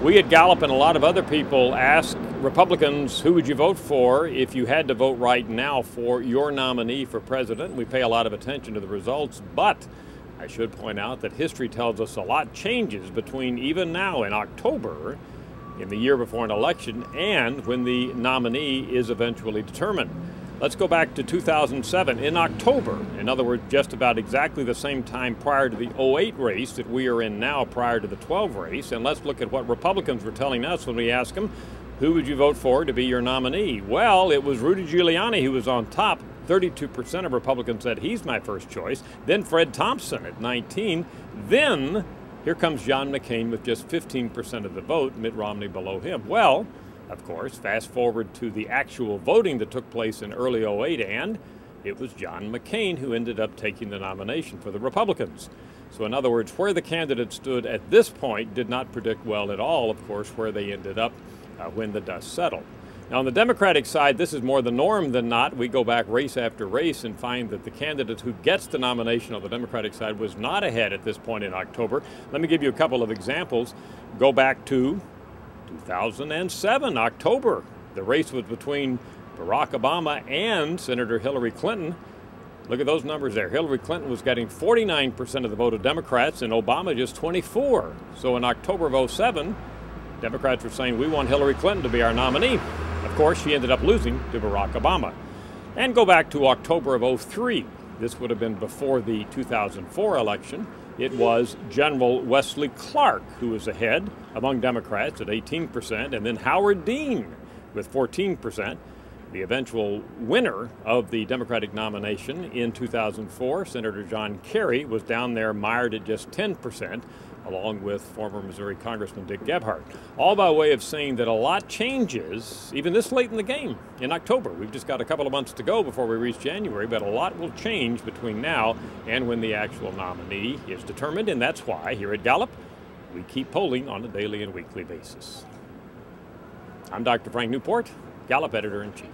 We at Gallup and a lot of other people ask Republicans, who would you vote for if you had to vote right now for your nominee for president? We pay a lot of attention to the results, but I should point out that history tells us a lot changes between even now in October, in the year before an election, and when the nominee is eventually determined. Let's go back to 2007 in October. In other words, just about exactly the same time prior to the 08 race that we are in now prior to the 12 race. And let's look at what Republicans were telling us when we asked them, who would you vote for to be your nominee? Well, it was Rudy Giuliani who was on top. 32% of Republicans said he's my first choice. Then Fred Thompson at 19. Then here comes John McCain with just 15% of the vote, Mitt Romney below him. Well, of course, fast forward to the actual voting that took place in early 08, and it was John McCain who ended up taking the nomination for the Republicans. So in other words, where the candidate stood at this point did not predict well at all, of course, where they ended up when the dust settled. Now, on the Democratic side, this is more the norm than not. We go back race after race and find that the candidate who gets the nomination on the Democratic side was not ahead at this point in October. Let me give you a couple of examples. Go back to 2007, October. The race was between Barack Obama and Senator Hillary Clinton. Look at those numbers there. Hillary Clinton was getting 49% of the vote of Democrats and Obama just 24%. So in October of 07, Democrats were saying, we want Hillary Clinton to be our nominee. Of course, she ended up losing to Barack Obama. And go back to October of 03. This would have been before the 2004 election. It was General Wesley Clark who was ahead among Democrats at 18%, and then Howard Dean with 14%. The eventual winner of the Democratic nomination in 2004, Senator John Kerry, was down there mired at just 10%, along with former Missouri Congressman Dick Gephardt. All by way of saying that a lot changes, even this late in the game, in October. We've just got a couple of months to go before we reach January, but a lot will change between now and when the actual nominee is determined, and that's why here at Gallup, we keep polling on a daily and weekly basis. I'm Dr. Frank Newport, Gallup Editor-in-Chief.